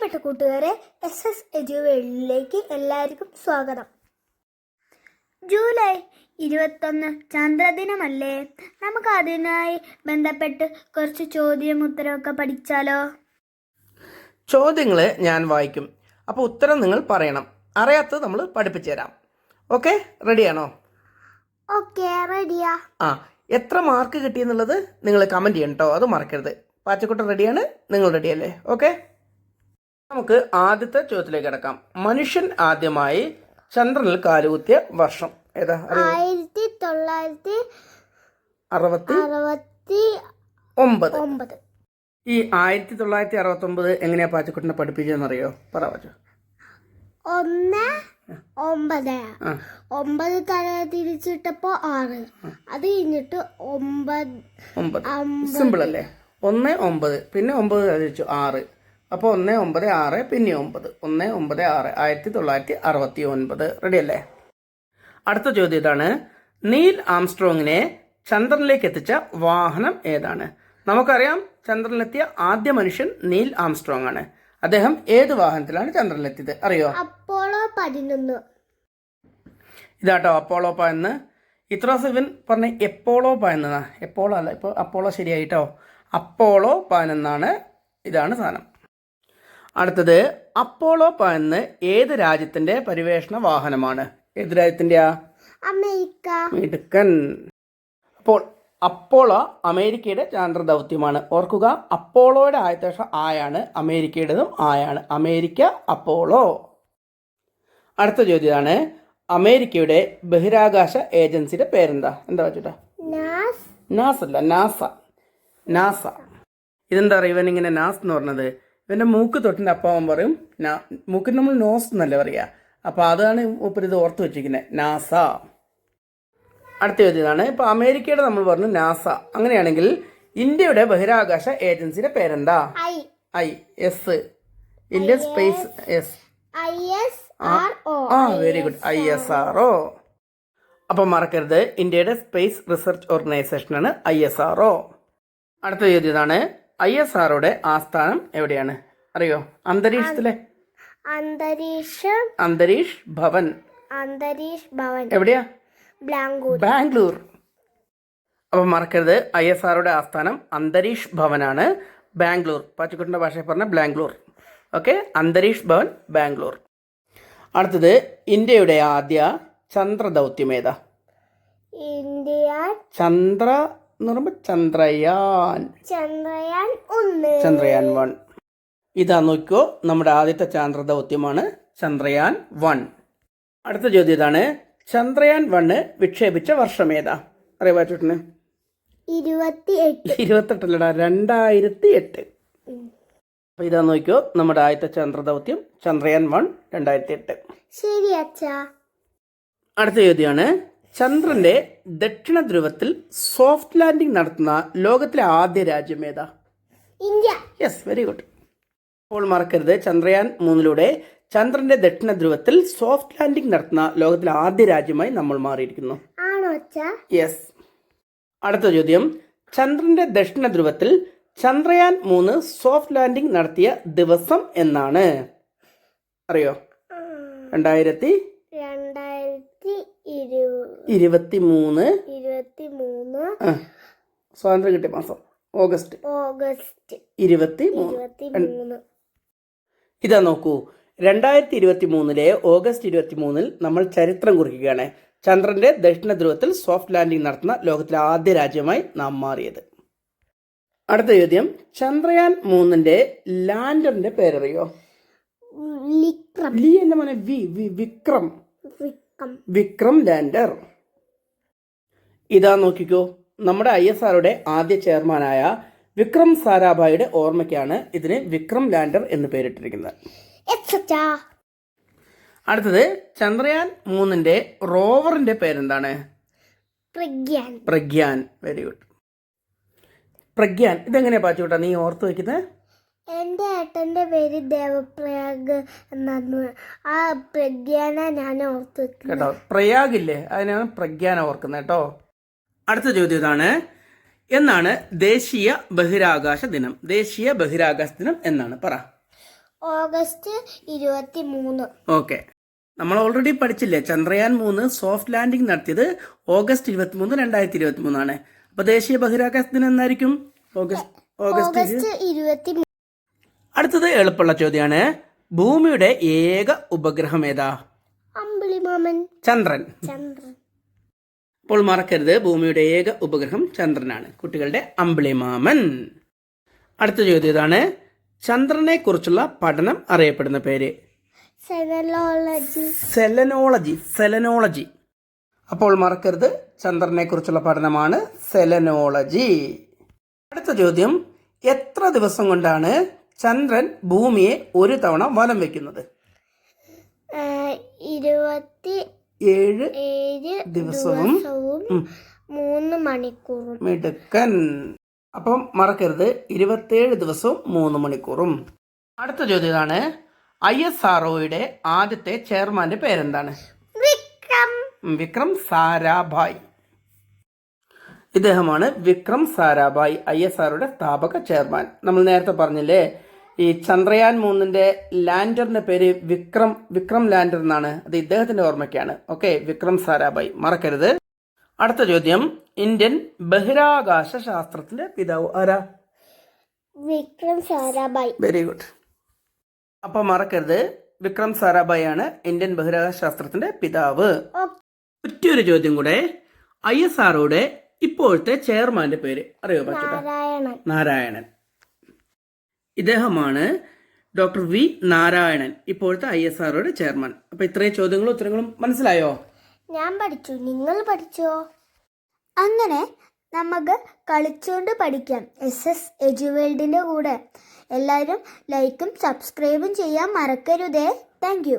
പ്രിയപ്പെട്ട കൂട്ടുകാരെ, SS എഡ്യൂവേൾഡിലേക്ക് എല്ലാവർക്കും സ്വാഗതം. ജൂലൈ 21 ചന്ദ്രദിനമല്ലേ? നമുക്ക് അതിനായി ബന്ധപ്പെട്ട് കുറച്ച് ചോദ്യം ഉത്തരമൊക്കെ പഠിച്ചാലോ? ചോദ്യങ്ങൾ ഞാൻ വായിക്കും, അപ്പോൾ ഉത്തരം നിങ്ങൾ പറയണം. അറിയാത്തത് നമ്മൾ പഠിപ്പിച്ചു തരാം. ഓക്കെ, റെഡിയാണോ? ഓക്കെ, റെഡിയാ. എത്ര മാർക്ക് കിട്ടിയെന്നുള്ളത് നിങ്ങൾ കമൻറ്റ് ചെയ്യണം കേട്ടോ, അത് മറക്കരുത്. പാച്ചക്കുട്ടൻ റെഡിയാണ്, നിങ്ങൾ റെഡിയല്ലേ? ഓക്കെ, നമുക്ക് ആദ്യത്തെ ചോദ്യത്തിലേക്ക് കിടക്കാം. മനുഷ്യൻ ആദ്യമായി ചന്ദ്രനിൽ കാലുകുത്തിയ വർഷം ഏതാ? 1969. ഈ 1969 എങ്ങനെയാ പാച്ചക്കുട്ടനെ പഠിപ്പിച്ചതെന്നറിയോ? പറ പാച്ചു. 9 തല തിരിച്ചിട്ടപ്പോ 6, അത് കഴിഞ്ഞിട്ട് 9. സിമ്പിൾ അല്ലേ? 1 9 പിന്നെ 9 തിരിച്ചു 6, അപ്പോൾ 1 9 6 പിന്നെ 9, 1 9 6 1969. റെഡി അല്ലേ? അടുത്ത ചോദ്യം ഇതാണ്. നീൽ ആംസ്ട്രോങ്ങിനെ ചന്ദ്രനിലേക്ക് എത്തിച്ച വാഹനം ഏതാണ്? നമുക്കറിയാം, ചന്ദ്രനിലെത്തിയ ആദ്യ മനുഷ്യൻ നീൽ ആംസ്ട്രോങ് ആണ്. അദ്ദേഹം ഏത് വാഹനത്തിലാണ് ചന്ദ്രനിലെത്തിയത് അറിയോ? അപ്പോളോ 11. ഇതാട്ടോ അപ്പോളോ 11. ഇത്രാസ് ഇവൻ പറഞ്ഞ എപ്പോളോ 11. എപ്പോളോ അല്ല, ഇപ്പോൾ അപ്പോളോ ശരിയായിട്ടോ. അപ്പോളോ 11 ഇതാണ് സാധനം. അടുത്തത്, അപ്പോളോ 11 ഏത് രാജ്യത്തിന്റെ പരിവേഷണ വാഹനമാണ്? ഏത് രാജ്യത്തിന്റെ? അമേരിക്ക. മിടുക്കൻ. അപ്പോൾ അപ്പോളോ അമേരിക്കയുടെ ചാന്ദ്ര ദൗത്യമാണ്. ഓർക്കുക, അപ്പോളോയുടെ ആദ്യത്തെ അക്ഷരം ആയാണ്, അമേരിക്കയുടേതും ആയാണ്. America, Apollo. അടുത്ത ചോദ്യമാണ്, അമേരിക്കയുടെ ബഹിരാകാശ ഏജൻസിയുടെ പേരെന്താ? എന്താ വെച്ചിട്ടാ? നാസ അല്ല, നാസ. ഇതെന്താ പറയുക ഇവനിങ്ങനെ നാസ് എന്ന് പറഞ്ഞത്? ഇവൻ്റെ മൂക്ക് തൊട്ടിൻ്റെ അപ്പാവൻ പറയും മൂക്കിന് നമ്മൾ നോസ് എന്നല്ലേ പറയുക. അപ്പോൾ അതാണ് ഇപ്പോൾ ഇത് ഓർത്ത് വെച്ചിരിക്കുന്നത്, നാസ. അടുത്ത ചോദ്യമാണ്, ഇപ്പോൾ അമേരിക്കയുടെ നമ്മൾ പറഞ്ഞു നാസ. അങ്ങനെയാണെങ്കിൽ ഇന്ത്യയുടെ ബഹിരാകാശ ഏജൻസിയുടെ പേരെന്താ? IS, Indian space. Very good, ISRO. അപ്പം മറക്കരുത്, ഇന്ത്യയുടെ സ്പേസ് റിസർച്ച് ഓർഗനൈസേഷനാണ് ISRO. അടുത്ത ചോദ്യമാണ്, ISROയുടെ ആസ്ഥാനം എവിടെയാണ് അറിയോ? അന്തരീക്ഷത്തിലെ അന്തരീഷ് ഭവൻ എവിടെയാ? ബാംഗ്ലൂർ. അപ്പം മറക്കരുത്, ISROയുടെ ആസ്ഥാനം അന്തരീഷ് ഭവനാണ്, ബാംഗ്ലൂർ. പാച്ചക്കുട്ടിൻ്റെ ഭാഷയിൽ പറഞ്ഞ ബാംഗ്ലൂർ. ഓക്കെ, അന്തരീഷ് ഭവൻ, ബാംഗ്ലൂർ. അടുത്തത്, ഇന്ത്യയുടെ ആദ്യ ചന്ദ്ര ദൗത്യം ഏതാ? ചന്ദ്ര എന്ന് പറയുമ്പോൾ ചന്ദ്രയാൻ 1. ഇതാ നോക്കിക്കോ, നമ്മുടെ ആദ്യത്തെ ചന്ദ്ര ദൗത്യമാണ് ചന്ദ്രയാൻ 1. അടുത്ത ചോദ്യം ഇതാണ്, ചന്ദ്രയാൻ 1 വിക്ഷേപിച്ച വർഷം ഏതാ അറിയാ ചേട്ടന്? 28 അല്ലടാ, 2008. അപ്പൊ ഇതാ നോക്കിക്കോ, നമ്മുടെ ആദ്യത്തെ ചന്ദ്ര ദൗത്യം ചന്ദ്രയാൻ 1 2008. ശരി അച്ഛാ. അടുത്ത ചോദ്യമാണ്, ചന്ദ്രന്റെ ദക്ഷിണ ധ്രുവത്തിൽ സോഫ്റ്റ് ലാൻഡിംഗ് നടത്തുന്ന ലോകത്തിലെ ആദ്യ രാജ്യം ഏതാ? ഇന്ത്യ. Yes, very good. അപ്പോൾ മറക്കരുത്, ചന്ദ്രയാൻ 3 ചന്ദ്രന്റെ ദക്ഷിണ ധ്രുവത്തിൽ സോഫ്റ്റ് ലാൻഡിംഗ് നടത്തുന്ന ലോകത്തിലെ ആദ്യ രാജ്യമായി നമ്മൾ മാറിയിരിക്കുന്നു. യെസ്. അടുത്ത ചോദ്യം, ചന്ദ്രന്റെ ദക്ഷിണ ധ്രുവത്തിൽ ചന്ദ്രയാൻ 3 സോഫ്റ്റ് ലാൻഡിംഗ് നടത്തിയ ദിവസം എന്നാണ് അറിയോ? 2023 സ്വാതന്ത്ര്യം കിട്ടിയ മാസം ഓഗസ്റ്റ് 23. ഇതാ നോക്കൂ, 2023 ഓഗസ്റ്റ് 23 നമ്മൾ ചരിത്രം കുറിക്കുകയാണ്. ചന്ദ്രന്റെ ദക്ഷിണ ധ്രുവത്തിൽ സോഫ്റ്റ് ലാൻഡിംഗ് നടത്തുന്ന ലോകത്തിലെ ആദ്യ രാജ്യമായി നാം മാറിയത്. അടുത്ത ചോദ്യം, ചന്ദ്രയാൻ 3 ലാൻഡറിന്റെ പേരറിയോ? വിക്രം ലാൻഡർ. ഇതാ നോക്കിക്കോ, നമ്മുടെ ISROയുടെ ആദ്യ ചെയർമാനായ വിക്രം സാരാഭായിയുടെ ഓർമ്മയ്ക്കാണ് ഇതിന് വിക്രം ലാൻഡർ എന്ന് പേരിട്ടിരിക്കുന്നത്. അടുത്തത്, ചന്ദ്രയാൻ 3 റോവറിന്റെ പേരെന്താണ്? പ്രഗ്യാൻ. Very good. പ്രഗ്യാൻ ഇതെങ്ങനെയാ പാച്ചുകൂട്ടാ നീ ഓർത്ത് വെക്കുന്നത്? എൻ്റെ ഏട്ടൻ്റെ പേര് ദേവപ്രയാഗ് എന്നാണ്. ആ പ്രഗ്യാന ഞാൻ ഓർത്ത് വെക്കുന്നത് കേട്ടോ. പ്രയാഗില്ലേ, അതിനാണ് പ്രഗ്യാന ഓർക്കുന്നത് കേട്ടോ. അടുത്ത ചോദ്യം ഇതാണ്, എന്നാണ് ദേശീയ ബഹിരാകാശ ദിനം? ദേശീയ ബഹിരാകാശ ദിനം എന്നാണ് പറ. ഓഗസ്റ്റ് 23. ഓക്കെ, നമ്മൾ ഓൾറെഡി പഠിച്ചില്ലേ, ചന്ദ്രയാൻ 3 സോഫ്റ്റ് ലാൻഡിംഗ് നടത്തിയത് ഓഗസ്റ്റ് 23, 2023 അപ്പൊ ദേശീയ ബഹിരാകാശ ദിനം എന്നായിരിക്കും? ഓഗസ്റ്റ് 23. അടുത്തത് എളുപ്പമുള്ള ചോദ്യമാണ്. ഭൂമിയുടെ ഏക ഉപഗ്രഹം ഏതാ? അമ്പിളിമാമൻ. ചന്ദ്രൻ. ചന്ദ്രൻ. അപ്പോൾ മറക്കരുത്, ഭൂമിയുടെ ഏക ഉപഗ്രഹം ചന്ദ്രനാണ്, കുട്ടികളുടെ അമ്പിളിമാമൻ. അടുത്ത ചോദ്യം ഇതാണ്. ചന്ദ്രനെ കുറിച്ചുള്ള പഠനം അറിയപ്പെടുന്ന പേര്? സെലനോളജി. അപ്പോൾ മറക്കരുത്, ചന്ദ്രനെ കുറിച്ചുള്ള പഠനമാണ് സെലനോളജി. അടുത്ത ചോദ്യം. എത്ര ദിവസം കൊണ്ടാണ് ചന്ദ്രൻ ഭൂമിയെ ഒരു തവണ വലം വെക്കുന്നത്? 27 ദിവസവും 3 മണിക്കൂറും. മിടുക്കൻ. അപ്പം മറക്കരുത്, 27 ദിവസവും 3 മണിക്കൂറും. അടുത്ത ചോദ്യം ഇതാണ്. ISROയുടെ ആദ്യത്തെ ചെയർമാന്റെ പേരെന്താണ്? വിക്രം സാരാഭായ്. ഇദ്ദേഹമാണ് വിക്രം സാരാഭായ്, ISROയുടെ സ്ഥാപക ചെയർമാൻ. നമ്മൾ നേരത്തെ പറഞ്ഞില്ലേ, ഈ ചന്ദ്രയാൻ 3ന്റെ ലാൻഡറിന്റെ പേര് വിക്രം ലാൻഡർ എന്നാണ്. അത് ഇദ്ദേഹത്തിന്റെ ഓർമ്മയ്ക്കാണ്. ഓക്കെ, വിക്രം സാരാഭായ് മറക്കരുത്. അടുത്ത ചോദ്യം. ഇന്ത്യൻ ബഹിരാകാശ ശാസ്ത്രത്തിന്റെ പിതാവ് ആരാ? വിക്രം സാരാഭായ്. Very good. അപ്പൊ മറക്കരുത്, വിക്രം സാരാഭായ് ആണ് ഇന്ത്യൻ ബഹിരാകാശ ശാസ്ത്രത്തിന്റെ പിതാവ്. ഒറ്റയൊരു ചോദ്യം കൂടെ. ISROയുടെ ഇപ്പോഴത്തെ ചെയർമാന്റെ പേര് അറിയോ? നാരായണൻ. ഇദ്ദേഹമാണ് ഡോക്ടർ വി നാരായണൻ, ഇപ്പോഴത്തെ ISROയുടെ ചെയർമാൻ. അപ്പൊ ഇത്രയും ചോദ്യങ്ങളും ഉത്തരങ്ങളും മനസ്സിലായോ? ഞാൻ പഠിച്ചു, നിങ്ങൾ പഠിച്ചോ? അങ്ങനെ നമുക്ക് കളിച്ചുകൊണ്ട് പഠിക്കാം SS എജുവേൾഡിന്റെ കൂടെ. എല്ലാവരും ലൈക്കും സബ്സ്ക്രൈബും ചെയ്യാൻ മറക്കരുതേ. Thank you.